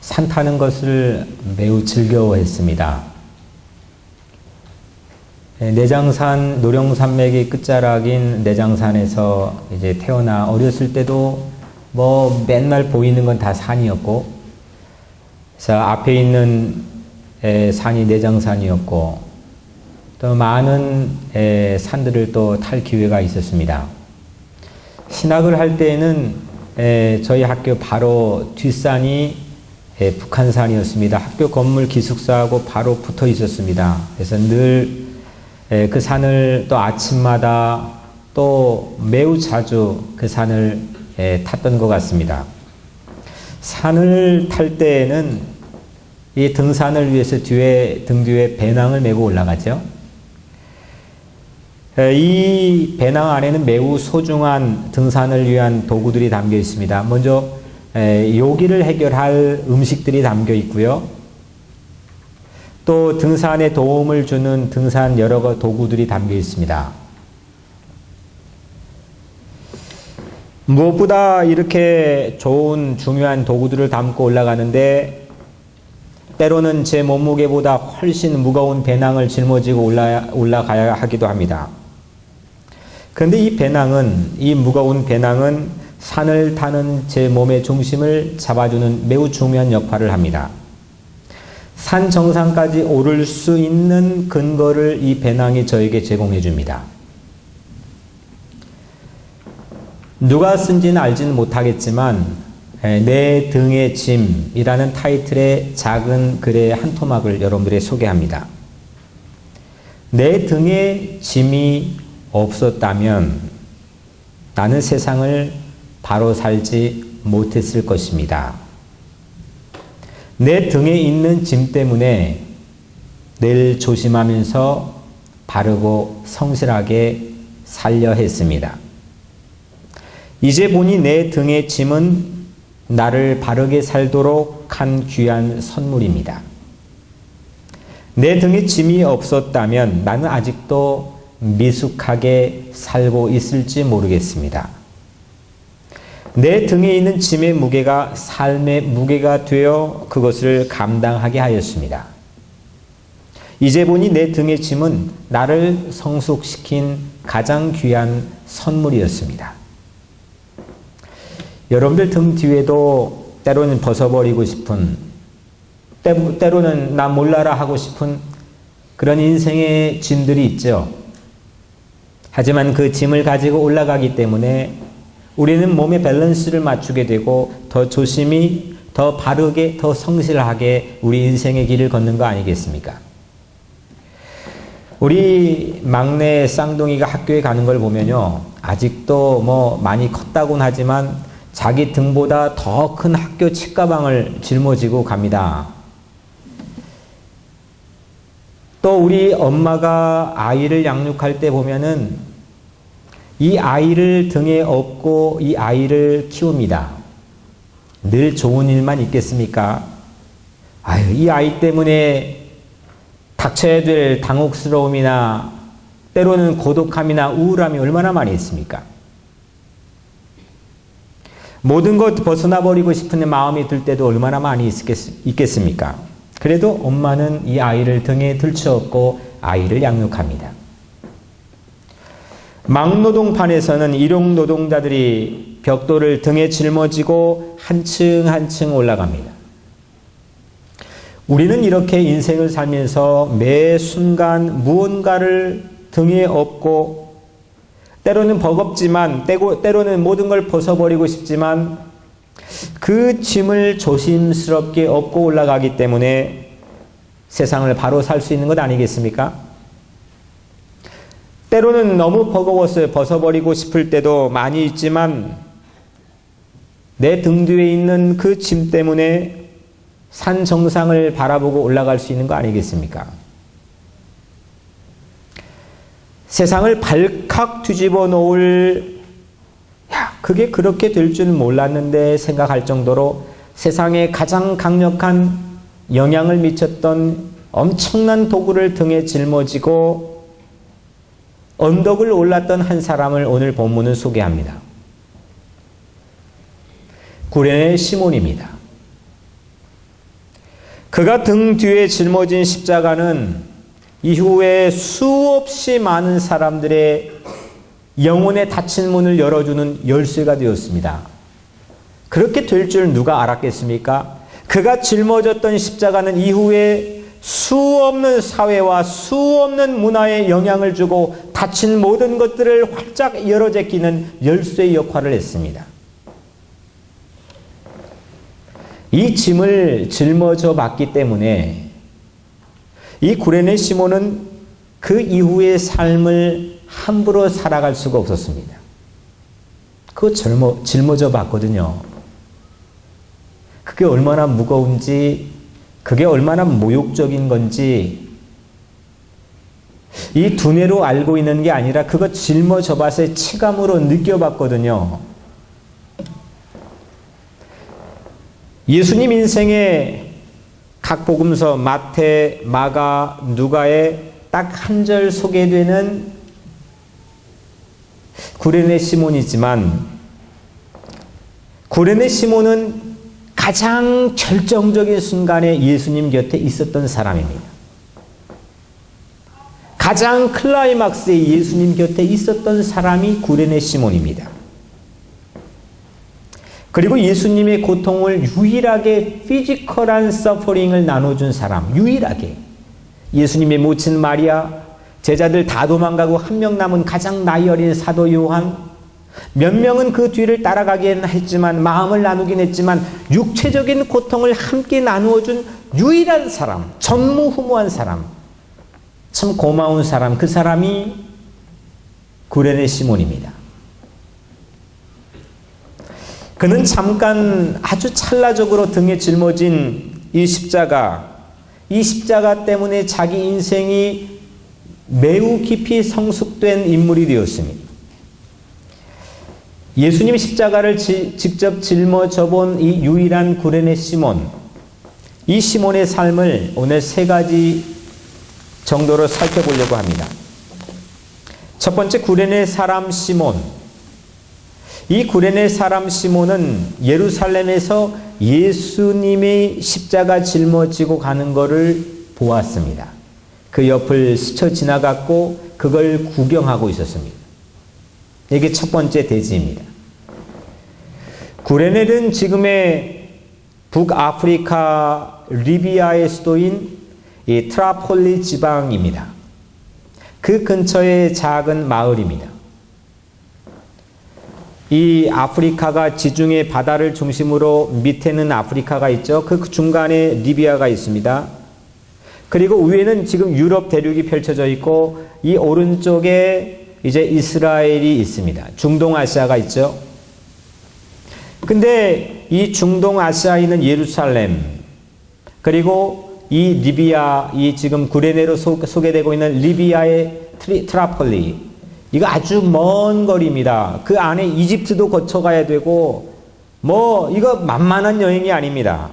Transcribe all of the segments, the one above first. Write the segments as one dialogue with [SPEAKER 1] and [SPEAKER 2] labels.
[SPEAKER 1] 산 타는 것을 매우 즐거워했습니다. 내장산, 노령산맥의 끝자락인 내장산에서 이제 태어나 어렸을 때도 뭐 맨날 보이는 건 다 산이었고, 그래서 앞에 있는 산이 내장산이었고, 또 많은 산들을 또 탈 기회가 있었습니다. 신학을 할 때에는 저희 학교 바로 뒷산이 북한산이었습니다. 학교 건물 기숙사하고 바로 붙어 있었습니다. 그래서 늘 그 산을 또 아침마다 또 매우 자주 그 산을 탔던 것 같습니다. 산을 탈 때에는 이 등산을 위해서 등 뒤에 배낭을 메고 올라가죠. 이 배낭 안에는 매우 소중한 등산을 위한 도구들이 담겨 있습니다. 먼저 요기를 해결할 음식들이 담겨 있고요. 또 등산에 도움을 주는 등산 여러 도구들이 담겨 있습니다. 무엇보다 이렇게 좋은 중요한 도구들을 담고 올라가는데 때로는 제 몸무게보다 훨씬 무거운 배낭을 짊어지고 올라가야 하기도 합니다. 그런데 이 무거운 배낭은 산을 타는 제 몸의 중심을 잡아주는 매우 중요한 역할을 합니다. 산 정상까지 오를 수 있는 근거를 이 배낭이 저에게 제공해 줍니다. 누가 쓴지는 알지는 못하겠지만 내 등의 짐이라는 타이틀의 작은 글의 한 토막을 여러분들에게 소개합니다. 내 등에 짐이 없었다면 나는 세상을 바로 살지 못했을 것입니다. 내 등에 있는 짐 때문에 늘 조심하면서 바르고 성실하게 살려 했습니다. 이제 보니 내 등의 짐은 나를 바르게 살도록 한 귀한 선물입니다. 내 등에 짐이 없었다면 나는 아직도 미숙하게 살고 있을지 모르겠습니다. 내 등에 있는 짐의 무게가 삶의 무게가 되어 그것을 감당하게 하였습니다. 이제 보니 내 등의 짐은 나를 성숙시킨 가장 귀한 선물이었습니다. 여러분들 등 뒤에도 때로는 벗어버리고 싶은, 때로는 나 몰라라 하고 싶은 그런 인생의 짐들이 있죠. 하지만 그 짐을 가지고 올라가기 때문에 우리는 몸의 밸런스를 맞추게 되고 더 조심히, 더 바르게, 더 성실하게 우리 인생의 길을 걷는 거 아니겠습니까? 우리 막내 쌍둥이가 학교에 가는 걸 보면요, 아직도 뭐 많이 컸다고는 하지만 자기 등보다 더 큰 학교 책가방을 짊어지고 갑니다. 또 우리 엄마가 아이를 양육할 때 보면은 이 아이를 등에 업고 이 아이를 키웁니다. 늘 좋은 일만 있겠습니까? 아유, 이 아이 때문에 닥쳐야 될 당혹스러움이나 때로는 고독함이나 우울함이 얼마나 많이 있습니까? 모든 것 벗어나 버리고 싶은 마음이 들 때도 얼마나 많이 있겠습니까? 그래도 엄마는 이 아이를 등에 들쳐업고 아이를 양육합니다. 막노동판에서는 일용 노동자들이 벽돌을 등에 짊어지고 한층 한층 올라갑니다. 우리는 이렇게 인생을 살면서 매 순간 무언가를 등에 업고 때로는 버겁지만 때로는 모든 걸 벗어버리고 싶지만 그 짐을 조심스럽게 업고 올라가기 때문에 세상을 바로 살 수 있는 것 아니겠습니까? 때로는 너무 버거워서 벗어버리고 싶을 때도 많이 있지만 내 등 뒤에 있는 그 짐 때문에 산 정상을 바라보고 올라갈 수 있는 거 아니겠습니까? 세상을 발칵 뒤집어 놓을, 그게 그렇게 될 줄 몰랐는데 생각할 정도로 세상에 가장 강력한 영향을 미쳤던 엄청난 도구를 등에 짊어지고 언덕을 올랐던 한 사람을 오늘 본문은 소개합니다. 구레네 시몬입니다. 그가 등 뒤에 짊어진 십자가는 이후에 수없이 많은 사람들의 영혼의 닫힌 문을 열어주는 열쇠가 되었습니다. 그렇게 될 줄 누가 알았겠습니까? 그가 짊어졌던 십자가는 이후에 수없는 사회와 수없는 문화에 영향을 주고 닫힌 모든 것들을 활짝 열어 제끼는 열쇠의 역할을 했습니다. 이 짐을 짊어져 봤기 때문에 이 구레네 시몬은 그 이후의 삶을 함부로 살아갈 수가 없었습니다. 그거 짊어져 봤거든요. 그게 얼마나 무거운지, 그게 얼마나 모욕적인 건지 이 두뇌로 알고 있는 게 아니라 그거 짊어져 봐서 체감으로 느껴봤거든요. 예수님 인생의 각 복음서 마태, 마가, 누가에 딱 한 절 소개되는 구레네 시몬이지만 구레네 시몬은 가장 결정적인 순간에 예수님 곁에 있었던 사람입니다. 가장 클라이막스에 예수님 곁에 있었던 사람이 구레네 시몬입니다. 그리고 예수님의 고통을 유일하게 피지컬한 서퍼링을 나눠준 사람, 유일하게 예수님의 모친 마리아, 제자들 다 도망가고 한 명 남은 가장 나이 어린 사도 요한, 몇 명은 그 뒤를 따라가긴 했지만 마음을 나누긴 했지만 육체적인 고통을 함께 나누어준 유일한 사람, 전무후무한 사람, 참 고마운 사람, 그 사람이 구레네 시몬입니다. 그는 잠깐 아주 찰나적으로 등에 짊어진 이 십자가 때문에 자기 인생이 매우 깊이 성숙된 인물이 되었습니다. 예수님 십자가를 직접 짊어져 본 이 유일한 구레네 시몬, 이 시몬의 삶을 오늘 세 가지 정도로 살펴보려고 합니다. 첫 번째, 구레네 사람 시몬. 이 구레네 사람 시몬은 예루살렘에서 예수님의 십자가 짊어지고 가는 것을 보았습니다. 그 옆을 스쳐 지나갔고 그걸 구경하고 있었습니다. 이게 첫 번째 대지입니다. 구레네는 지금의 북아프리카 리비아의 수도인 이 트라폴리 지방입니다. 그 근처의 작은 마을입니다. 이 아프리카가 지중해 바다를 중심으로 밑에는 아프리카가 있죠. 그 중간에 리비아가 있습니다. 그리고 위에는 지금 유럽 대륙이 펼쳐져 있고 이 오른쪽에 이제 이스라엘이 있습니다. 중동아시아가 있죠. 근데 이 중동아시아에 있는 예루살렘, 그리고 이 리비아, 이 지금 구레네로 소개되고 있는 리비아의 트라폴리, 이거 아주 먼 거리입니다. 그 안에 이집트도 거쳐가야 되고 이거 만만한 여행이 아닙니다.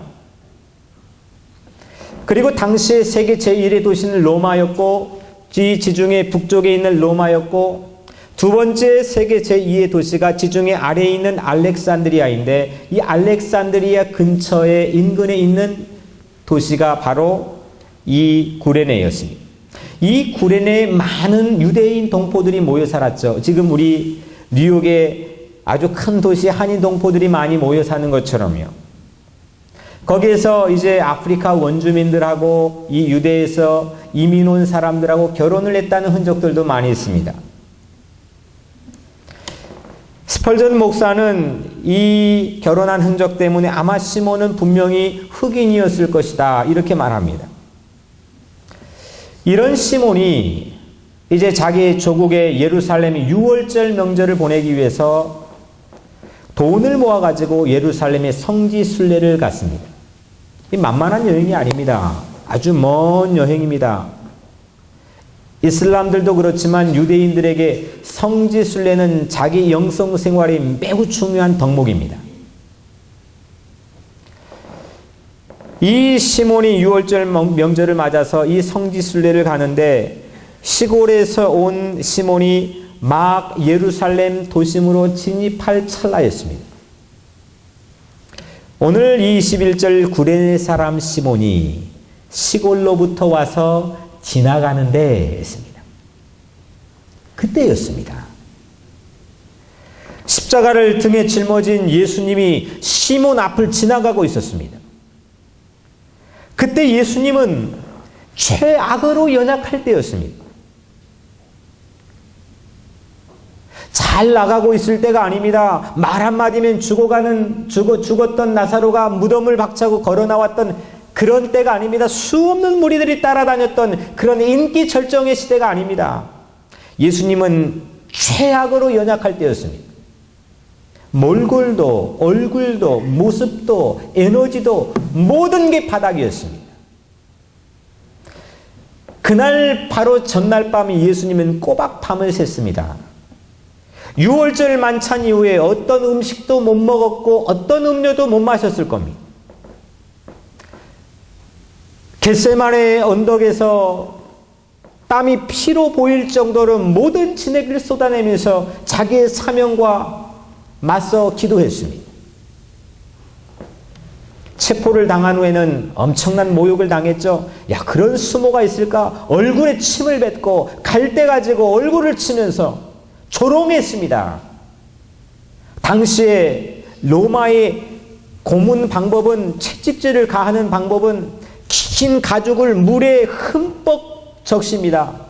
[SPEAKER 1] 그리고 당시에 세계 제1의 도시는 로마였고 이 지중해 북쪽에 있는 로마였고 두 번째 세계 제2의 도시가 지중해 아래에 있는 알렉산드리아인데 이 알렉산드리아 근처에 인근에 있는 도시가 바로 이 구레네였습니다. 이 구레네에 많은 유대인 동포들이 모여 살았죠. 지금 우리 뉴욕에 아주 큰 도시 한인 동포들이 많이 모여 사는 것처럼요. 거기에서 이제 아프리카 원주민들하고 이 유대에서 이민 온 사람들하고 결혼을 했다는 흔적들도 많이 있습니다. 스펄전 목사는 이 결혼한 흔적 때문에 아마 시몬은 분명히 흑인이었을 것이다 이렇게 말합니다. 이런 시몬이 이제 자기 조국의 예루살렘 유월절 명절을 보내기 위해서 돈을 모아가지고 예루살렘의 성지 순례를 갔습니다. 이 만만한 여행이 아닙니다. 아주 먼 여행입니다. 이슬람들도 그렇지만 유대인들에게 성지 순례는 자기 영성 생활에 매우 중요한 덕목입니다. 이 시몬이 유월절 명절을 맞아서 이 성지 순례를 가는데 시골에서 온 시몬이 막 예루살렘 도심으로 진입할 찰나였습니다. 오늘 이 21절 구레네 사람 시몬이 시골로부터 와서 지나가는 데였습니다. 그때였습니다. 십자가를 등에 짊어진 예수님이 시몬 앞을 지나가고 있었습니다. 그때 예수님은 최악으로 연약할 때였습니다. 잘 나가고 있을 때가 아닙니다. 말 한마디면 죽었던 나사로가 무덤을 박차고 걸어 나왔던 그런 때가 아닙니다. 수없는 무리들이 따라다녔던 그런 인기 절정의 시대가 아닙니다. 예수님은 최악으로 연약할 때였습니다. 몰골도, 얼굴도, 모습도, 에너지도 모든 게 바닥이었습니다. 그날 바로 전날 밤 예수님은 꼬박 밤을 샜습니다. 6월절 만찬 이후에 어떤 음식도 못 먹었고 어떤 음료도 못 마셨을 겁니다. 겟세마네 언덕에서 땀이 피로 보일 정도로 모든 진액을 쏟아내면서 자기의 사명과 맞서 기도했습니다. 체포를 당한 후에는 엄청난 모욕을 당했죠. 야, 그런 수모가 있을까? 얼굴에 침을 뱉고 갈대 가지고 얼굴을 치면서 조롱했습니다. 당시에 로마의 고문 방법은, 채찍질을 가하는 방법은 긴 가죽을 물에 흠뻑 적십니다.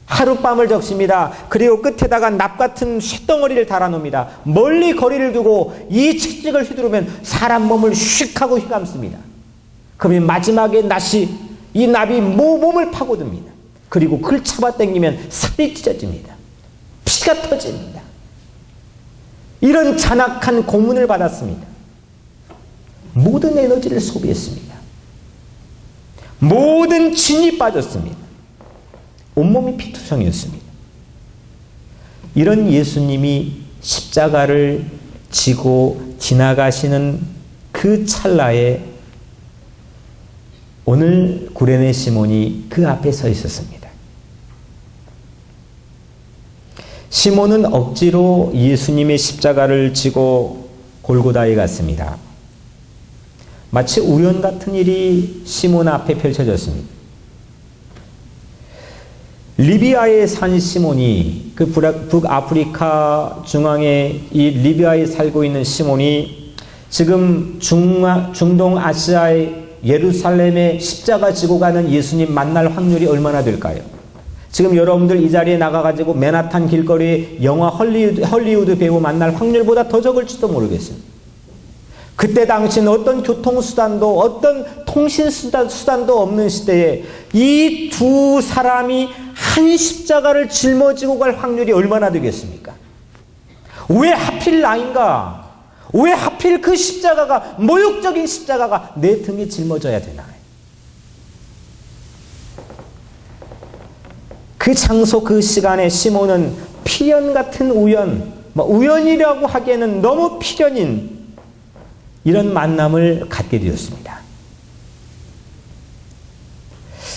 [SPEAKER 1] 하룻밤을 적십니다. 그리고 끝에다가 납 같은 쇳덩어리를 달아놓습니다. 멀리 거리를 두고 이 채찍을 휘두르면 사람 몸을 휙 하고 휘감습니다. 그러면 마지막에 이 납이 몸을 파고듭니다. 그리고 그걸 잡아당기면 살이 찢어집니다. 피가 터집니다. 이런 잔악한 고문을 받았습니다. 모든 에너지를 소비했습니다. 모든 진이 빠졌습니다. 온몸이 피투성이었습니다. 이런 예수님이 십자가를 지고 지나가시는 그 찰나에 오늘 구레네 시몬이 그 앞에 서 있었습니다. 시몬은 억지로 예수님의 십자가를 지고 골고다에 갔습니다. 마치 우연 같은 일이 시몬 앞에 펼쳐졌습니다. 리비아에 산 시몬이, 그 북아프리카 중앙에 이 리비아에 살고 있는 시몬이 지금 중동아시아의 예루살렘에 십자가 지고 가는 예수님 만날 확률이 얼마나 될까요? 지금 여러분들 이 자리에 나가가지고 맨하탄 길거리에 영화 헐리우드 배우 만날 확률보다 더 적을지도 모르겠습니다. 그때 당시는 어떤 교통수단도 어떤 통신수단도 없는 시대에 이 두 사람이 한 십자가를 짊어지고 갈 확률이 얼마나 되겠습니까? 왜 하필 나인가? 왜 하필 그 십자가가, 모욕적인 십자가가 내 등에 짊어져야 되나? 그 장소 그 시간에 시몬은 필연 같은 우연이라고 하기에는 너무 필연인 이런 만남을 갖게 되었습니다.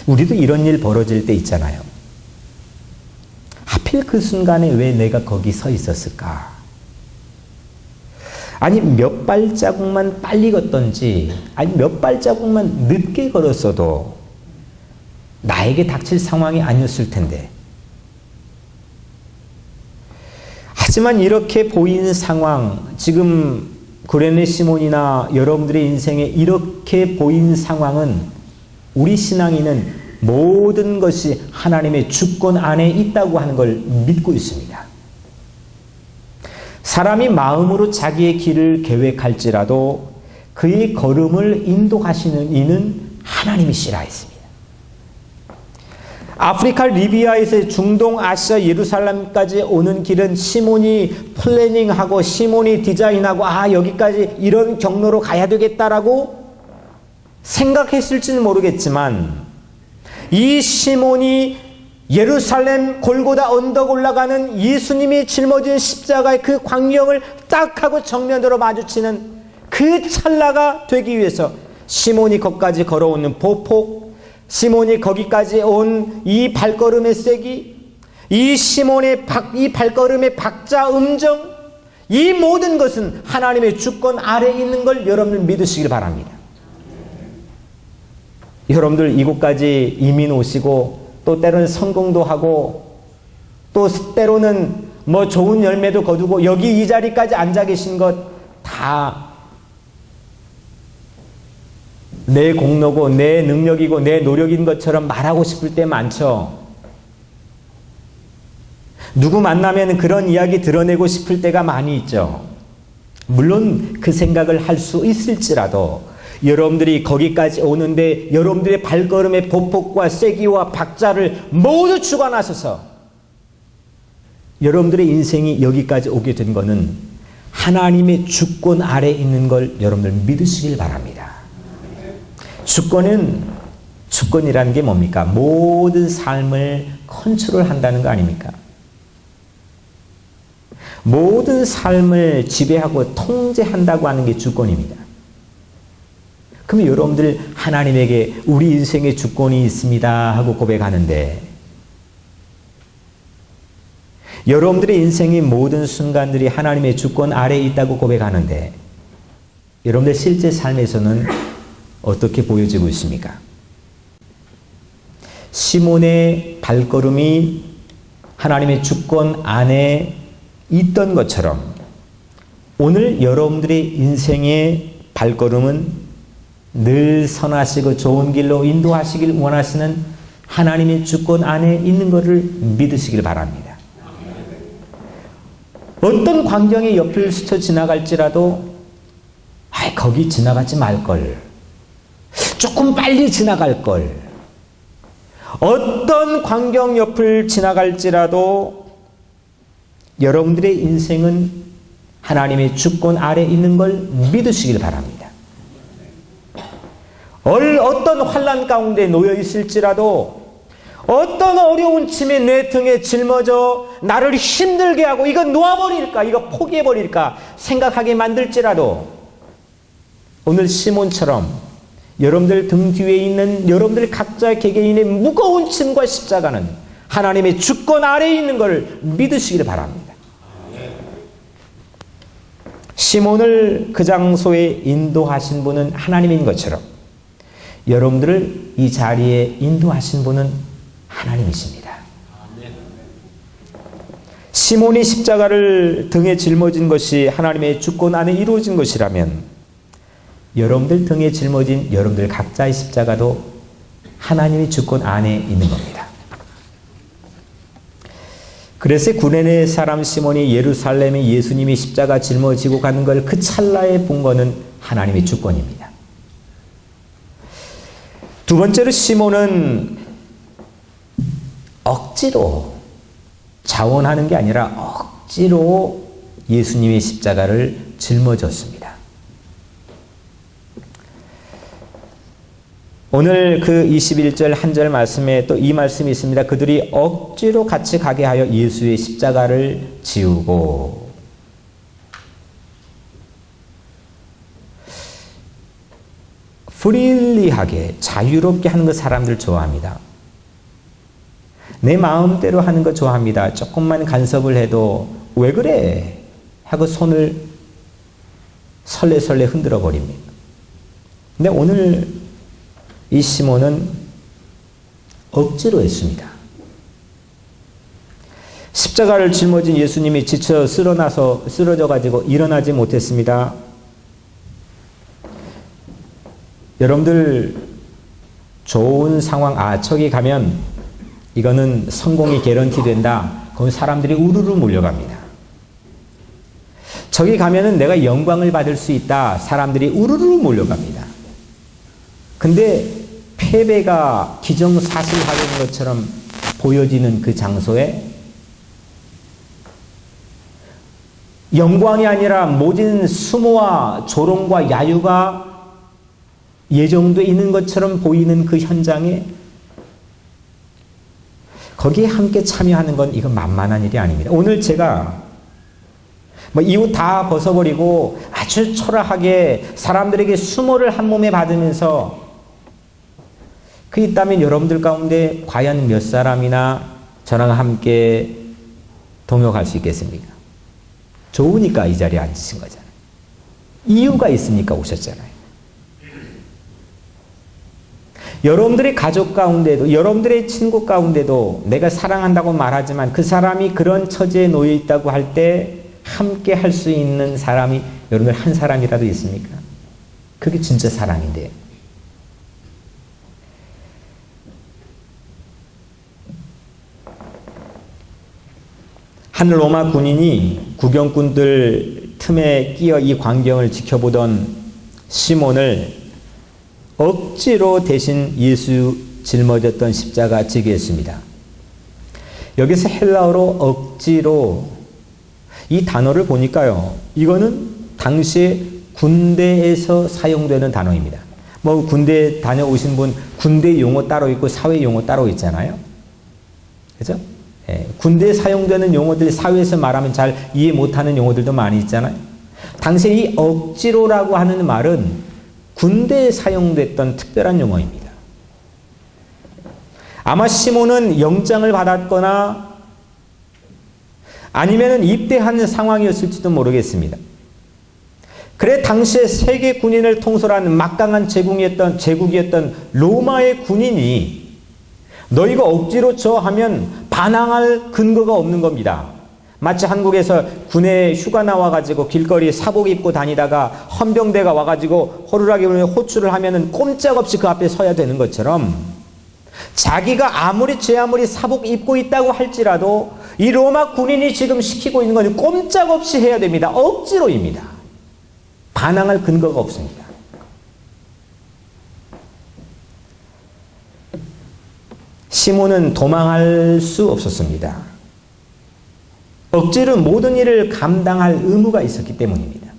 [SPEAKER 1] 우리도 이런 일 벌어질 때 있잖아요. 하필 그 순간에 왜 내가 거기 서 있었을까? 아니 몇 발자국만 빨리 걷던지, 아니 몇 발자국만 늦게 걸었어도 나에게 닥칠 상황이 아니었을 텐데. 하지만 이렇게 보이는 상황, 지금 구레네 시몬이나 여러분들의 인생에 이렇게 보인 상황은 우리 신앙인은 모든 것이 하나님의 주권 안에 있다고 하는 걸 믿고 있습니다. 사람이 마음으로 자기의 길을 계획할지라도 그의 걸음을 인도하시는 이는 하나님이시라 했습니다. 아프리카 리비아에서 중동 아시아 예루살렘까지 오는 길은 시몬이 플래닝하고 시몬이 디자인하고 여기까지 이런 경로로 가야 되겠다라고 생각했을지는 모르겠지만 이 시몬이 예루살렘 골고다 언덕 올라가는 예수님이 짊어진 십자가의 그 광경을 딱 하고 정면으로 마주치는 그 찰나가 되기 위해서 시몬이 거기까지 걸어오는 보폭, 시몬이 거기까지 온 이 발걸음의 세기, 이 시몬의 이 발걸음의 박자 음정, 이 모든 것은 하나님의 주권 아래에 있는 걸 여러분들 믿으시길 바랍니다. 여러분들 이곳까지 이민 오시고 또 때로는 성공도 하고 또 때로는 뭐 좋은 열매도 거두고 여기 이 자리까지 앉아 계신 것 다 내 공로고 내 능력이고 내 노력인 것처럼 말하고 싶을 때 많죠. 누구 만나면 그런 이야기 드러내고 싶을 때가 많이 있죠. 물론 그 생각을 할 수 있을지라도 여러분들이 거기까지 오는데 여러분들의 발걸음의 보폭과 세기와 박자를 모두 주관하셔서 여러분들의 인생이 여기까지 오게 된 것은 하나님의 주권 아래 있는 걸 여러분들 믿으시길 바랍니다. 주권이라는 게 뭡니까? 모든 삶을 컨트롤한다는 거 아닙니까? 모든 삶을 지배하고 통제한다고 하는 게 주권입니다. 그럼 여러분들 하나님에게 우리 인생에 주권이 있습니다 하고 고백하는데 여러분들의 인생의 모든 순간들이 하나님의 주권 아래에 있다고 고백하는데 여러분들 실제 삶에서는 어떻게 보여지고 있습니까? 시몬의 발걸음이 하나님의 주권 안에 있던 것처럼 오늘 여러분들의 인생의 발걸음은 늘 선하시고 좋은 길로 인도하시길 원하시는 하나님의 주권 안에 있는 것을 믿으시길 바랍니다. 어떤 광경의 옆을 스쳐 지나갈지라도 거기 지나가지 말걸. 조금 빨리 지나갈걸. 어떤 광경 옆을 지나갈지라도 여러분들의 인생은 하나님의 주권 아래 있는 걸 믿으시길 바랍니다. 어떤 환난 가운데 놓여 있을지라도 어떤 어려운 짐이 내 등에 짊어져 나를 힘들게 하고 이거 놓아버릴까 이거 포기해버릴까 생각하게 만들지라도 오늘 시몬처럼 여러분들 등 뒤에 있는 여러분들 각자 개개인의 무거운 짐과 십자가는 하나님의 주권 아래에 있는 것을 믿으시길 바랍니다. 시몬을 그 장소에 인도하신 분은 하나님인 것처럼 여러분들을 이 자리에 인도하신 분은 하나님이십니다. 시몬이 십자가를 등에 짊어진 것이 하나님의 주권 안에 이루어진 것이라면 여러분들 등에 짊어진 여러분들 각자의 십자가도 하나님의 주권 안에 있는 겁니다. 그래서 구레네 사람 시몬이 예루살렘에 예수님이 십자가 짊어지고 가는 걸 그 찰나에 본 것은 하나님의 주권입니다. 두 번째로 시몬은 억지로 자원하는 게 아니라 억지로 예수님의 십자가를 짊어졌습니다. 오늘 그 21절 한 절 말씀에 또 이 말씀이 있습니다. 그들이 억지로 같이 가게 하여 예수의 십자가를 지우고 프리리하게 자유롭게 하는 거 사람들 좋아합니다. 내 마음대로 하는 거 좋아합니다. 조금만 간섭을 해도 왜 그래? 하고 손을 설레설레 흔들어 버립니다. 근데 오늘 이 시몬은 억지로 했습니다. 십자가를 짊어진 예수님이 지쳐 쓰러져 가지고 일어나지 못했습니다. 여러분들 좋은 상황, 저기 가면 이거는 성공이 개런티 된다. 거기 사람들이 우르르 몰려갑니다. 저기 가면은 내가 영광을 받을 수 있다. 사람들이 우르르 몰려갑니다. 근데 패배가 기정사실화된 것처럼 보여지는 그 장소에 영광이 아니라 모진 수모와 조롱과 야유가 예정돼 있는 것처럼 보이는 그 현장에 거기에 함께 참여하는 건 이건 만만한 일이 아닙니다. 오늘 제가 이 옷 다 벗어버리고 아주 초라하게 사람들에게 수모를 한 몸에 받으면서 그 있다면 여러분들 가운데 과연 몇 사람이나 저랑 함께 동역할 수 있겠습니까? 좋으니까 이 자리에 앉으신 거잖아요. 이유가 있으니까 오셨잖아요. 여러분들의 가족 가운데도, 여러분들의 친구 가운데도 내가 사랑한다고 말하지만 그 사람이 그런 처지에 놓여 있다고 할 때 함께 할 수 있는 사람이 여러분들 한 사람이라도 있습니까? 그게 진짜 사랑인데요. 한 로마 군인이 구경꾼들 틈에 끼어 이 광경을 지켜보던 시몬을 억지로 대신 예수 짊어졌던 십자가 지게 했습니다. 여기서 헬라어로 억지로 이 단어를 보니까요, 이거는 당시에 군대에서 사용되는 단어입니다. 뭐 군대 다녀오신 분 군대 용어 따로 있고 사회 용어 따로 있잖아요. 그죠? 예, 군대에 사용되는 용어들 사회에서 말하면 잘 이해 못하는 용어들도 많이 있잖아요. 당시에 이 억지로라고 하는 말은 군대에 사용됐던 특별한 용어입니다. 아마 시몬은 영장을 받았거나 아니면 입대한 상황이었을지도 모르겠습니다. 그래 당시에 세계 군인을 통솔하는 막강한 제국이었던 로마의 군인이 너희가 억지로 저하면 반항할 근거가 없는 겁니다. 마치 한국에서 군에 휴가 나와가지고 길거리 사복 입고 다니다가 헌병대가 와가지고 호루라기 불며 호출을 하면은 꼼짝없이 그 앞에 서야 되는 것처럼 자기가 제 아무리 사복 입고 있다고 할지라도 이 로마 군인이 지금 시키고 있는 건 꼼짝없이 해야 됩니다. 억지로입니다. 반항할 근거가 없습니다. 시몬은 도망할 수 없었습니다. 억지로 모든 일을 감당할 의무가 있었기 때문입니다.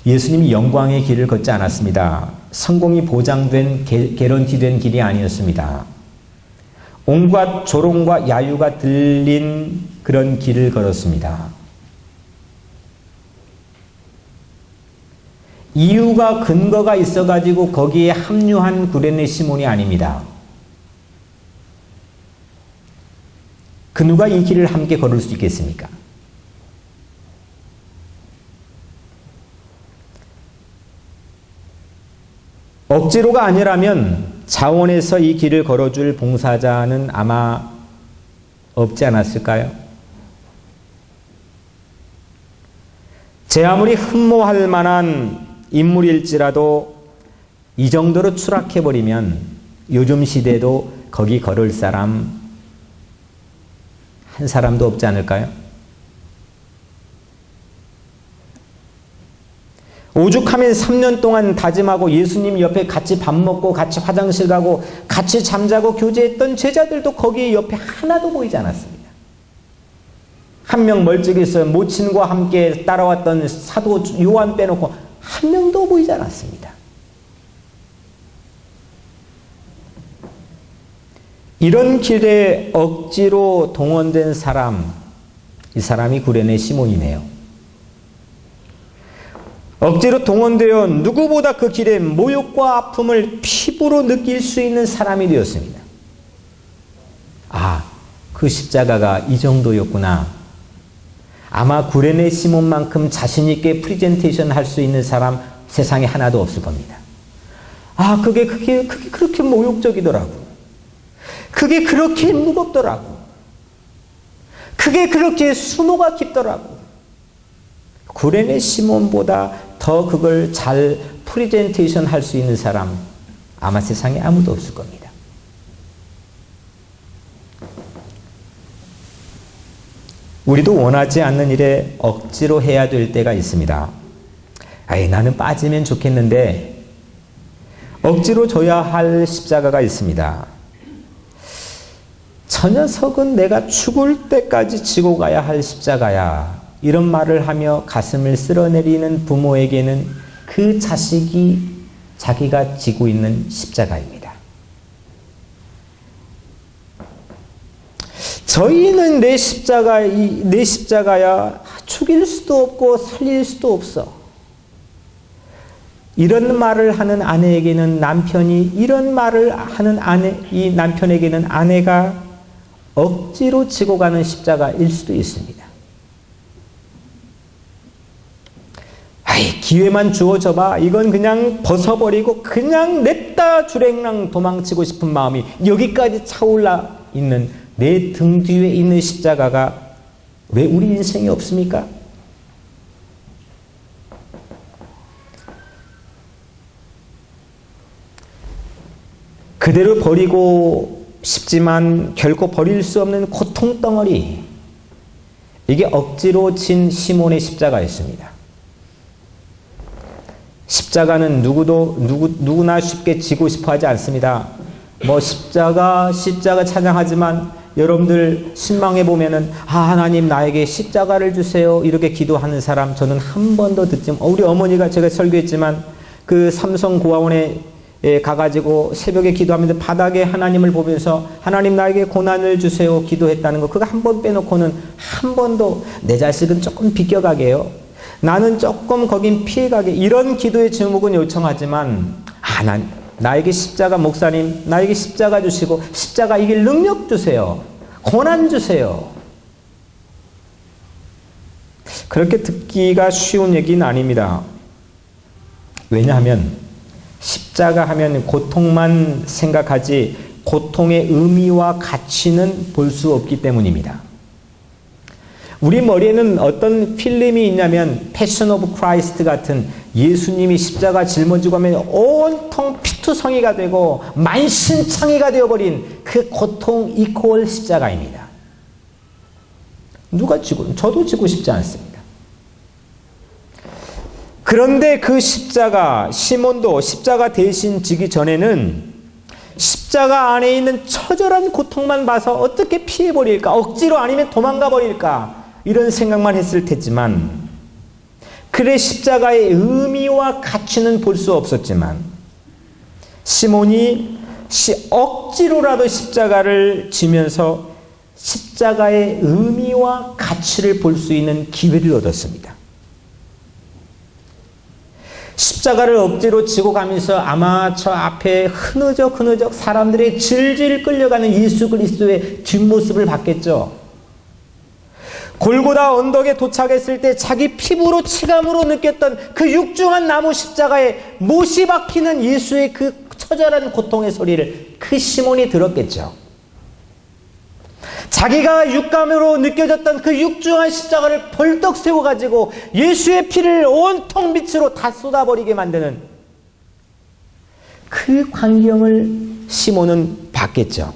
[SPEAKER 1] 예수님이 영광의 길을 걷지 않았습니다. 성공이 보장된, 개런티된 길이 아니었습니다. 온갖 조롱과 야유가 들린 그런 길을 걸었습니다. 이유가 근거가 있어가지고 거기에 합류한 구레네 시몬이 아닙니다. 그 누가 이 길을 함께 걸을 수 있겠습니까? 억지로가 아니라면 자원에서 이 길을 걸어줄 봉사자는 아마 없지 않았을까요? 제 아무리 흠모할 만한 인물일지라도 이 정도로 추락해버리면 요즘 시대도 거기 걸을 사람 한 사람도 없지 않을까요? 오죽하면 3년 동안 다짐하고 예수님 옆에 같이 밥 먹고 같이 화장실 가고 같이 잠자고 교제했던 제자들도 거기 옆에 하나도 보이지 않았습니다. 한 명 멀찍이서 모친과 함께 따라왔던 사도 요한 빼놓고 한 명도 보이지 않았습니다. 이런 길에 억지로 동원된 사람, 이 사람이 구레네 시몬이네요. 억지로 동원되어 누구보다 그 길의 모욕과 아픔을 피부로 느낄 수 있는 사람이 되었습니다. 아, 그 십자가가 이 정도였구나. 아마 구레네 시몬만큼 자신있게 프리젠테이션 할 수 있는 사람 세상에 하나도 없을 겁니다. 아, 그게 그렇게 모욕적이더라고. 그게 그렇게 무겁더라고. 그게 그렇게 수모가 깊더라고. 구레네 시몬보다 더 그걸 잘 프리젠테이션 할 수 있는 사람 아마 세상에 아무도 없을 겁니다. 우리도 원하지 않는 일에 억지로 해야 될 때가 있습니다. 아이, 나는 빠지면 좋겠는데 억지로 져야 할 십자가가 있습니다. 저 녀석은 내가 죽을 때까지 지고 가야 할 십자가야. 이런 말을 하며 가슴을 쓸어내리는 부모에게는 그 자식이 자기가 지고 있는 십자가입니다. 저희는 내 십자가야 죽일 수도 없고 살릴 수도 없어. 이런 말을 하는 아내에게는 남편이, 이런 말을 하는 이 남편에게는 아내가 억지로 지고 가는 십자가일 수도 있습니다. 아이, 기회만 주어져 봐. 이건 그냥 벗어버리고 그냥 냅다 주랭랑 도망치고 싶은 마음이 여기까지 차올라 있는 내 등 뒤에 있는 십자가가 왜 우리 인생에 없습니까? 그대로 버리고 싶지만 결코 버릴 수 없는 고통덩어리, 이게 억지로 진 시몬의 십자가였습니다. 십자가는 누구나 쉽게 지고 싶어 하지 않습니다. 십자가 찬양하지만 여러분들 신망해 보면은 하나님 나에게 십자가를 주세요 이렇게 기도하는 사람 저는 한 번도 듣지 우리 어머니가 제가 설교했지만 그 삼성 고아원에 가가지고 새벽에 기도하면서 바닥에 하나님을 보면서 하나님 나에게 고난을 주세요 기도했다는 거 그거 한 번 빼놓고는 한 번도 내 자식은 조금 비껴가게요. 나는 조금 거긴 피해가게 이런 기도의 제목은 요청하지만 나에게 십자가 목사님 나에게 십자가 주시고 십자가 이길 능력 주세요. 고난 주세요. 그렇게 듣기가 쉬운 얘기는 아닙니다. 왜냐하면 십자가 하면 고통만 생각하지 고통의 의미와 가치는 볼 수 없기 때문입니다. 우리 머리에는 어떤 필름이 있냐면 패션 오브 크라이스트 같은 예수님이 십자가 짊어지고 하면 온통 피투성이가 되고 만신창이가 되어버린 그 고통 이퀄 십자가입니다. 저도 지고 싶지 않습니다. 그런데 그 십자가, 시몬도 십자가 대신 지기 전에는 십자가 안에 있는 처절한 고통만 봐서 어떻게 피해버릴까, 억지로 아니면 도망가 버릴까, 이런 생각만 했을 테지만, 그래 십자가의 의미와 가치는 볼 수 없었지만, 시몬이 억지로라도 십자가를 지면서 십자가의 의미와 가치를 볼 수 있는 기회를 얻었습니다. 십자가를 억지로 지고 가면서 아마 저 앞에 흐느적 사람들의 질질 끌려가는 예수 그리스도의 뒷모습을 봤겠죠. 골고다 언덕에 도착했을 때 자기 피부로 체감으로 느꼈던 그 육중한 나무 십자가에 못이 박히는 예수의 그 처절한 고통의 소리를 그 시몬이 들었겠죠. 자기가 육감으로 느껴졌던 그 육중한 십자가를 벌떡 세워가지고 예수의 피를 온통 빛으로 다 쏟아버리게 만드는 그 광경을 시몬은 봤겠죠.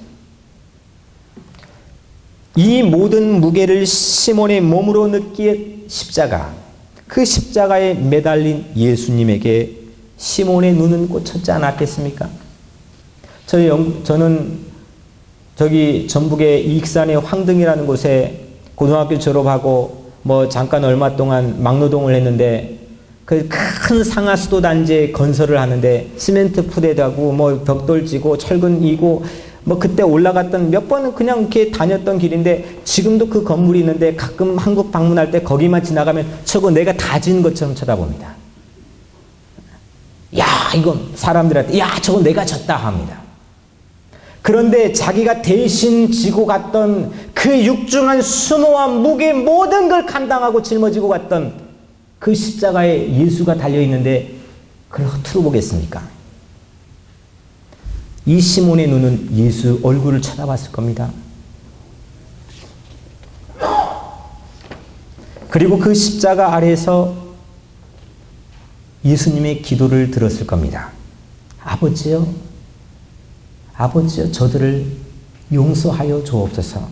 [SPEAKER 1] 이 모든 무게를 시몬의 몸으로 느낀 십자가, 그 십자가에 매달린 예수님에게 시몬의 눈은 꽂혔지 않았겠습니까? 저는 저기 전북의 익산의 황등이라는 곳에 고등학교 졸업하고 잠깐 얼마 동안 막노동을 했는데 그 큰 상하수도 단지에 건설을 하는데 시멘트 푸대다고 벽돌 지고 철근 이고 그때 올라갔던 몇 번은 그냥 이렇게 다녔던 길인데 지금도 그 건물이 있는데 가끔 한국 방문할 때 거기만 지나가면 저거 내가 다 지은 것처럼 쳐다봅니다. 야, 이건 사람들한테 야, 저거 내가 졌다 합니다. 그런데 자기가 대신 지고 갔던 그 육중한 수모와 무게 모든 걸 감당하고 짊어지고 갔던 그 십자가에 예수가 달려있는데 그걸 허투루 보겠습니까? 이 시몬의 눈은 예수 얼굴을 쳐다봤을 겁니다. 그리고 그 십자가 아래에서 예수님의 기도를 들었을 겁니다. 아버지요, 저들을 용서하여 주옵소서.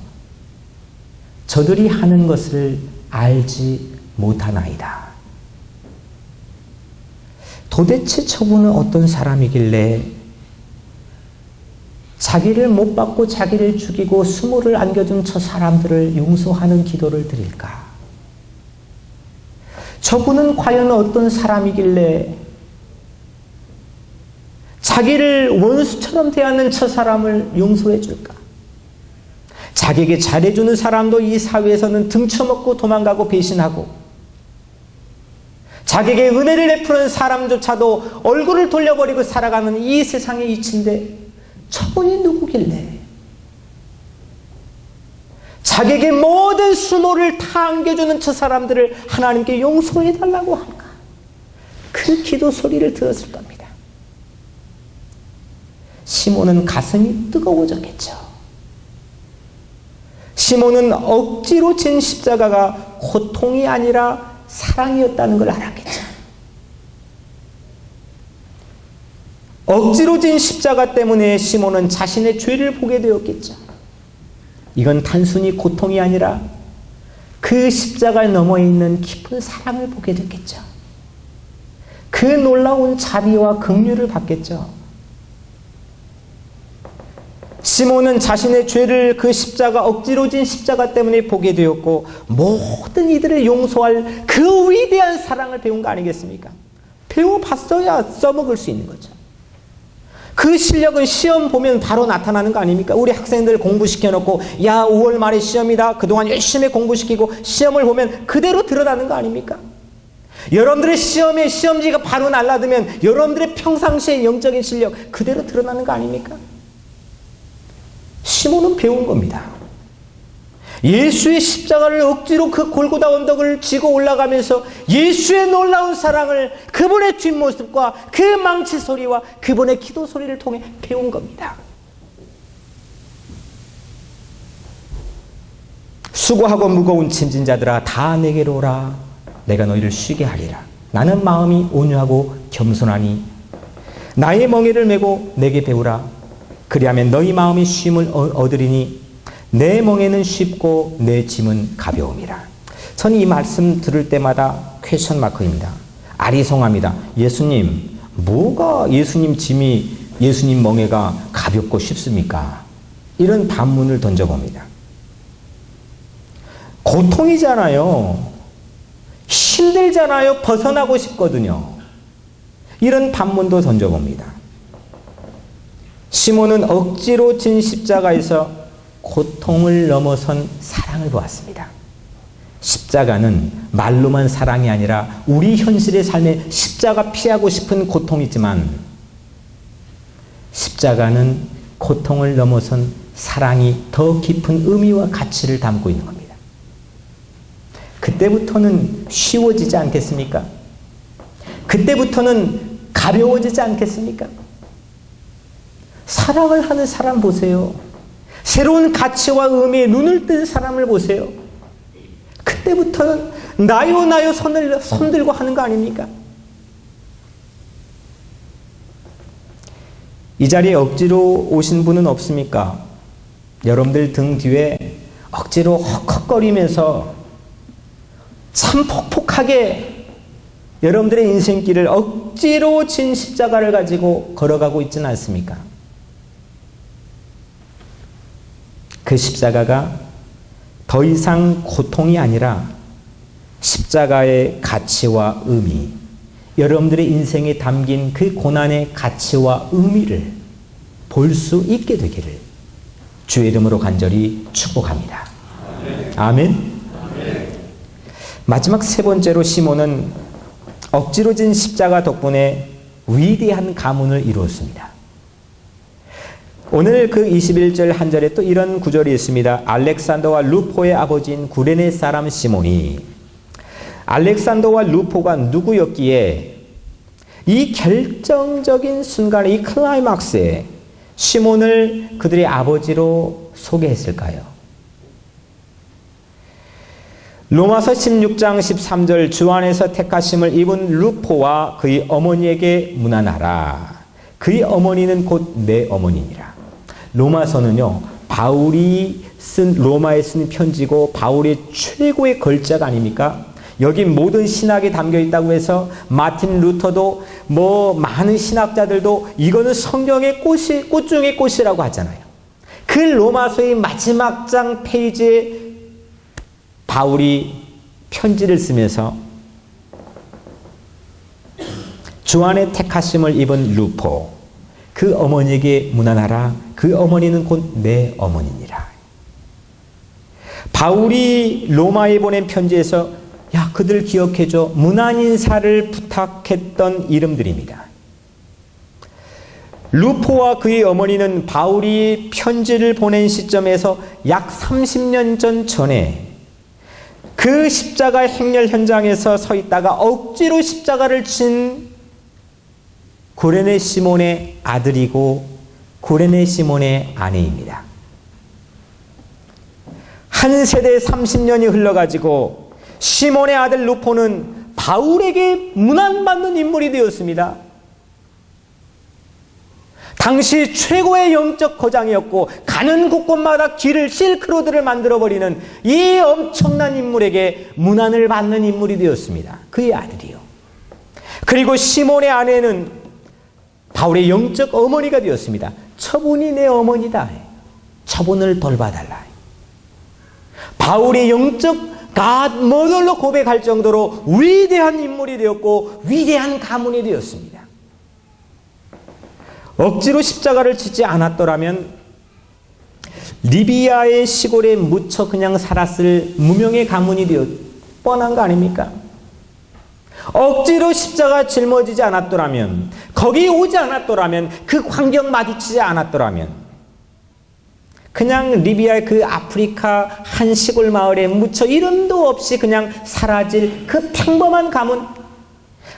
[SPEAKER 1] 저들이 하는 것을 알지 못하나이다. 도대체 저분은 어떤 사람이길래 자기를 못 받고 자기를 죽이고 수모를 안겨준 저 사람들을 용서하는 기도를 드릴까? 저분은 과연 어떤 사람이길래 자기를 원수처럼 대하는 저 사람을 용서해 줄까? 자기에게 잘해주는 사람도 이 사회에서는 등쳐먹고 도망가고 배신하고 자기에게 은혜를 베푸는 사람조차도 얼굴을 돌려버리고 살아가는 이 세상의 이치인데 저분이 누구길래 자기에게 모든 수모를 다 안겨주는 저 사람들을 하나님께 용서해달라고 할까? 그 기도 소리를 들었을 겁니다. 시몬은 가슴이 뜨거워졌겠죠. 시몬은 억지로 진 십자가가 고통이 아니라 사랑이었다는 걸 알았겠죠. 억지로 진 십자가 때문에 시몬은 자신의 죄를 보게 되었겠죠. 이건 단순히 고통이 아니라 그 십자가 너머에 있는 깊은 사랑을 보게 됐겠죠. 그 놀라운 자비와 긍휼을 받겠죠. 시몬은 자신의 죄를 그 십자가, 억지로 진 십자가 때문에 보게 되었고 모든 이들을 용서할 그 위대한 사랑을 배운 거 아니겠습니까? 배워봤어야 써먹을 수 있는 거죠. 그 실력은 시험 보면 바로 나타나는 거 아닙니까? 우리 학생들 공부시켜놓고 야 5월 말에 시험이다. 그동안 열심히 공부시키고 시험을 보면 그대로 드러나는 거 아닙니까? 여러분들의 시험에 시험지가 바로 날라들면 여러분들의 평상시의 영적인 실력 그대로 드러나는 거 아닙니까? 시몬은 배운 겁니다. 예수의 십자가를 억지로 그 골고다 언덕을 지고 올라가면서 예수의 놀라운 사랑을 그분의 뒷모습과 그 망치 소리와 그분의 기도 소리를 통해 배운 겁니다. 수고하고 무거운 짐진 자들아 다 내게로 오라. 내가 너희를 쉬게 하리라. 나는 마음이 온유하고 겸손하니 나의 멍에를 메고 내게 배우라. 그리하면 너희 마음이 쉼을 얻으리니 내 멍에는 쉽고 내 짐은 가벼움이라. 저는 이 말씀 들을 때마다 퀘스천 마크입니다. 아리송합니다. 예수님, 뭐가 예수님 짐이, 예수님 멍에가 가볍고 쉽습니까? 이런 반문을 던져봅니다. 고통이잖아요. 힘들잖아요. 벗어나고 싶거든요. 이런 반문도 던져봅니다. 시몬은 억지로 진 십자가에서 고통을 넘어선 사랑을 보았습니다. 십자가는 말로만 사랑이 아니라 우리 현실의 삶에 십자가 피하고 싶은 고통이지만 십자가는 고통을 넘어선 사랑이 더 깊은 의미와 가치를 담고 있는 겁니다. 그때부터는 쉬워지지 않겠습니까? 그때부터는 가벼워지지 않겠습니까? 사랑을 하는 사람 보세요. 새로운 가치와 의미에 눈을 뜬 사람을 보세요. 그때부터는 나요 나요 손 들고 하는 거 아닙니까? 이 자리에 억지로 오신 분은 없습니까? 여러분들 등 뒤에 억지로 헉헉거리면서 참 폭폭하게 여러분들의 인생길을 억지로 진 십자가를 가지고 걸어가고 있지는 않습니까? 그 십자가가 더 이상 고통이 아니라 십자가의 가치와 의미, 여러분들의 인생에 담긴 그 고난의 가치와 의미를 볼 수 있게 되기를 주의 이름으로 간절히 축복합니다. 아멘. 마지막 세 번째로 시몬은 억지로 진 십자가 덕분에 위대한 가문을 이루었습니다. 오늘 그 21절 한 절에 또 이런 구절이 있습니다. 알렉산더와 루포의 아버지인 구레네 사람 시몬이, 알렉산더와 루포가 누구였기에 이 결정적인 순간에, 이 클라이막스에 시몬을 그들의 아버지로 소개했을까요? 로마서 16장 13절, 주 안에서 택하심을 입은 루포와 그의 어머니에게 문안하라. 그의 어머니는 곧 내 어머니니라. 로마서는요, 바울이 쓴, 로마에 쓴 편지고 바울의 최고의 걸작 아닙니까? 여기 모든 신학이 담겨 있다고 해서 마틴 루터도 많은 신학자들도 이거는 성경의 꽃이, 꽃 중의 꽃이라고 하잖아요. 그 로마서의 마지막 장 페이지에 바울이 편지를 쓰면서 주 안에 택하심을 입은 루포, 그 어머니에게 문안하라. 그 어머니는 곧 내 어머니니라. 바울이 로마에 보낸 편지에서 야, 그들 기억해줘, 문안 인사를 부탁했던 이름들입니다. 루포와 그의 어머니는 바울이 편지를 보낸 시점에서 약 30년 전에 그 십자가 행렬 현장에서 서 있다가 억지로 십자가를 친 구레네 시몬의 아들이고 구레네 시몬의 아내입니다. 한 세대 30년이 흘러가지고 시몬의 아들 루포는 바울에게 문안받는 인물이 되었습니다. 당시 최고의 영적 거장이었고 가는 곳곳마다 길을 실크로드를 만들어버리는 이 엄청난 인물에게 문안을 받는 인물이 되었습니다. 그의 아들이요. 그리고 시몬의 아내는 바울의 영적 어머니가 되었습니다. 저분이 내 어머니다. 저분을 돌봐달라. 바울의 영적 God Mother로 고백할 정도로 위대한 인물이 되었고 위대한 가문이 되었습니다. 억지로 십자가를 치지 않았더라면 리비아의 시골에 묻혀 그냥 살았을 무명의 가문이 되었 뻔한 거 아닙니까? 억지로 십자가 짊어지지 않았더라면, 거기 오지 않았더라면, 그 환경 마주치지 않았더라면 그냥 리비아의 그 아프리카 한 시골 마을에 묻혀 이름도 없이 그냥 사라질 그 평범한 가문,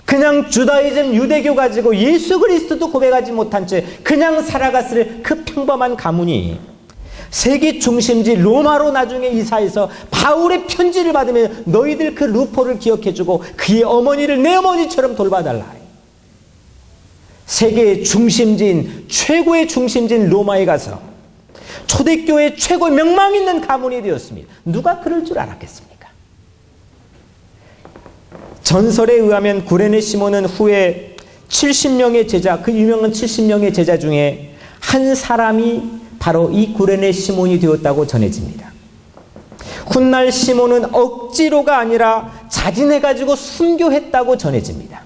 [SPEAKER 1] 그냥 주다이즘 유대교 가지고 예수 그리스도도 고백하지 못한 채 그냥 살아갔을 그 평범한 가문이 세계 중심지 로마로 나중에 이사해서 바울의 편지를 받으면 너희들 그 루포를 기억해주고 그의 어머니를 내 어머니처럼 돌봐달라. 세계의 중심지인, 최고의 중심지인 로마에 가서 초대교회 최고의 명망 있는 가문이 되었습니다. 누가 그럴 줄 알았겠습니까? 전설에 의하면 구레네 시몬은 후에 70명의 제자, 그 유명한 70명의 제자 중에 한 사람이 바로 이 구레네 시몬이 되었다고 전해집니다. 훗날 시몬은 억지로가 아니라 자진해가지고 순교했다고 전해집니다.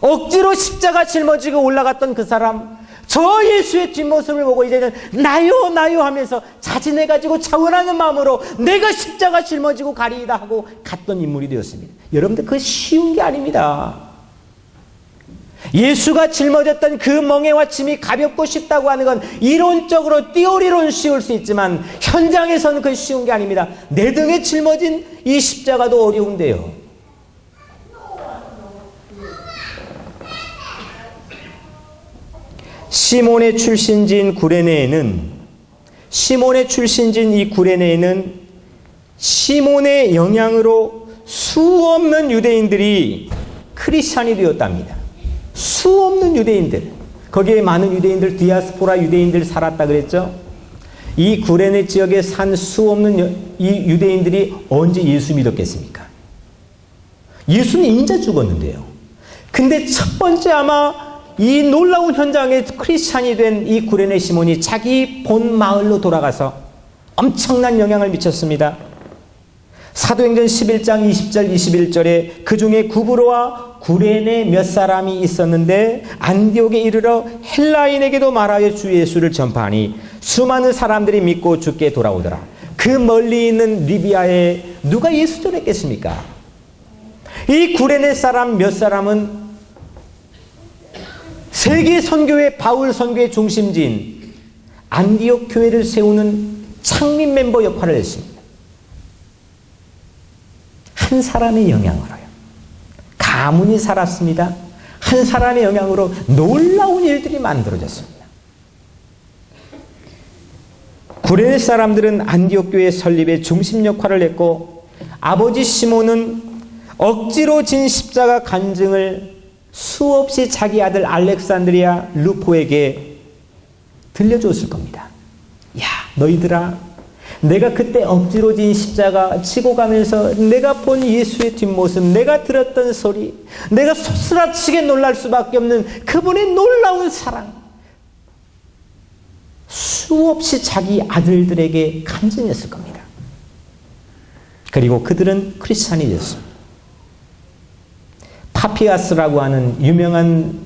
[SPEAKER 1] 억지로 십자가 짊어지고 올라갔던 그 사람, 저 예수의 뒷모습을 보고 이제는 나요 나요 하면서 자진해가지고 차원하는 마음으로 내가 십자가 짊어지고 가리이다 하고 갔던 인물이 되었습니다. 여러분들 그거 쉬운 게 아닙니다. 예수가 짊어졌던 그 멍에와 짐이 가볍고 쉽다고 하는 건 이론적으로 띠오리론 쉬울 수 있지만 현장에서는 그건 쉬운 게 아닙니다. 내 등에 짊어진 이 십자가도 어려운데요. 시몬의 출신지인 구레네에는 이 구레네에는 시몬의 영향으로 수없는 유대인들이 크리스찬이 되었답니다. 수없는 유대인들, 거기에 많은 유대인들, 디아스포라 유대인들 살았다 그랬죠. 이 구레네 지역에 산 수없는 이 유대인들이 언제 예수 믿었겠습니까? 예수는 인자 죽었는데요. 근데 첫 번째 아마 이 놀라운 현장에 크리스찬이 된 이 구레네 시몬이 자기 본 마을로 돌아가서 엄청난 영향을 미쳤습니다. 사도행전 11장 20절 21절에 그 중에 구브로와 구레네 몇 사람이 있었는데 안디옥에 이르러 헬라인에게도 말하여 주 예수를 전파하니 수많은 사람들이 믿고 주께 돌아오더라. 그 멀리 있는 리비아에 누가 예수 전했겠습니까? 이 구레네 사람 몇 사람은 세계 선교의 바울 선교의 중심지인 안디옥 교회를 세우는 창립 멤버 역할을 했습니다. 한 사람의 영향으로요. 가문이 살았습니다. 한 사람의 영향으로 놀라운 일들이 만들어졌습니다. 구레네 사람들은 안디옥 교회 설립의 중심 역할을 했고 아버지 시몬은 억지로 진 십자가 간증을 수없이 자기 아들 알렉산드리아 루포에게 들려줬을 겁니다. 야, 너희들아, 내가 그때 억지로 진 십자가 치고 가면서 내가 본 예수의 뒷모습, 내가 들었던 소리, 내가 소스라치게 놀랄 수밖에 없는 그분의 놀라운 사랑, 수없이 자기 아들들에게 간증했을 겁니다. 그리고 그들은 크리스찬이 되었습니다. 파피아스라고 하는 유명한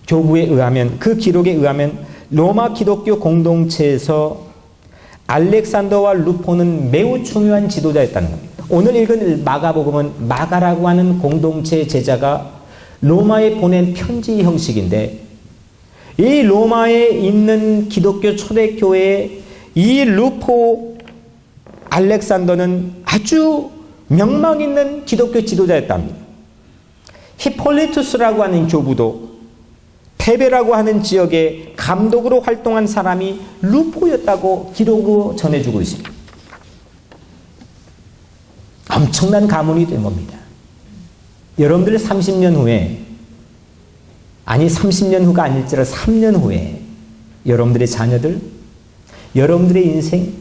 [SPEAKER 1] 교부에 의하면, 그 기록에 의하면 로마 기독교 공동체에서 알렉산더와 루포는 매우 중요한 지도자였다는 겁니다. 오늘 읽은 마가복음은 마가라고 하는 공동체 제자가 로마에 보낸 편지 형식인데, 이 로마에 있는 기독교 초대교회의 이 루포 알렉산더는 아주 명망 있는 기독교 지도자였답니다. 히폴리투스라고 하는 교부도 테베라고 하는 지역의 감독으로 활동한 사람이 루포였다고 기록으로 전해주고 있습니다. 엄청난 가문이 된 겁니다. 여러분들 30년 후에, 아니 30년 후가 아닐지라도 3년 후에 여러분들의 자녀들, 여러분들의 인생,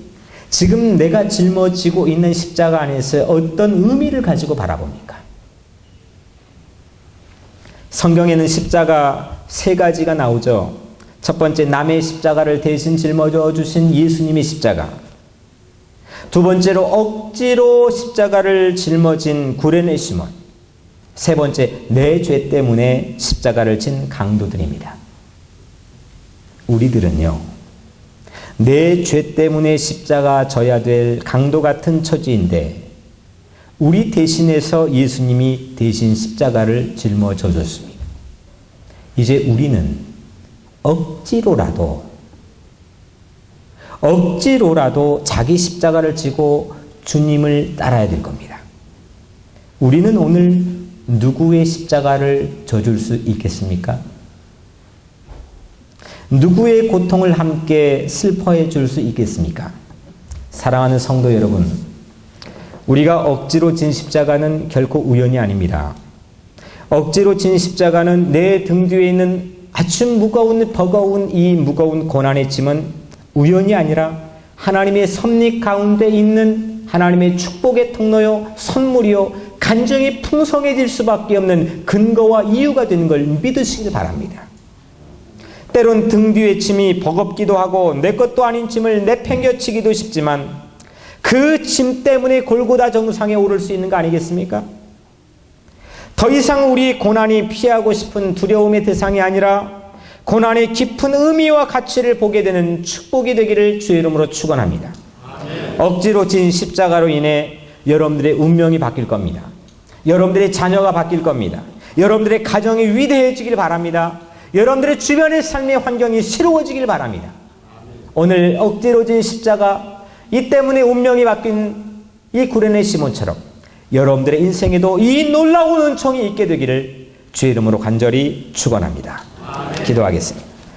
[SPEAKER 1] 지금 내가 짊어지고 있는 십자가 안에서 어떤 의미를 가지고 바라봅니까? 성경에는 십자가 세 가지가 나오죠. 첫 번째, 남의 십자가를 대신 짊어져 주신 예수님의 십자가. 두 번째로, 억지로 십자가를 짊어진 구레네 시몬. 세 번째, 내 죄 때문에 십자가를 진 강도들입니다. 우리들은요, 내 죄 때문에 십자가 져야 될 강도 같은 처지인데 우리 대신해서 예수님이 대신 십자가를 짊어져 줬습니다. 이제 우리는 억지로라도 자기 십자가를 지고 주님을 따라야 될 겁니다. 우리는 오늘 누구의 십자가를 져줄 수 있겠습니까? 누구의 고통을 함께 슬퍼해 줄 수 있겠습니까? 사랑하는 성도 여러분, 우리가 억지로 진 십자가는 결코 우연이 아닙니다. 억지로 진 십자가는 내 등 뒤에 있는 아주 무거운, 버거운 이 무거운 고난의 짐은 우연이 아니라 하나님의 섭리 가운데 있는 하나님의 축복의 통로요, 선물이요, 간증이 풍성해질 수밖에 없는 근거와 이유가 되는 걸 믿으시길 바랍니다. 때론 등 뒤의 짐이 버겁기도 하고 내 것도 아닌 짐을 내팽겨치기도 싶지만 그 짐 때문에 골고다 정상에 오를 수 있는 거 아니겠습니까? 더 이상 우리 고난이 피하고 싶은 두려움의 대상이 아니라 고난의 깊은 의미와 가치를 보게 되는 축복이 되기를 주의 이름으로 축원합니다. 억지로 진 십자가로 인해 여러분들의 운명이 바뀔 겁니다. 여러분들의 자녀가 바뀔 겁니다. 여러분들의 가정이 위대해지길 바랍니다. 여러분들의 주변의 삶의 환경이 새로워지길 바랍니다. 오늘 억지로 진 십자가, 이 때문에 운명이 바뀐 이 구레네 시몬처럼 여러분들의 인생에도 이 놀라운 은총이 있게 되기를 주의 이름으로 간절히 축원합니다. 기도하겠습니다.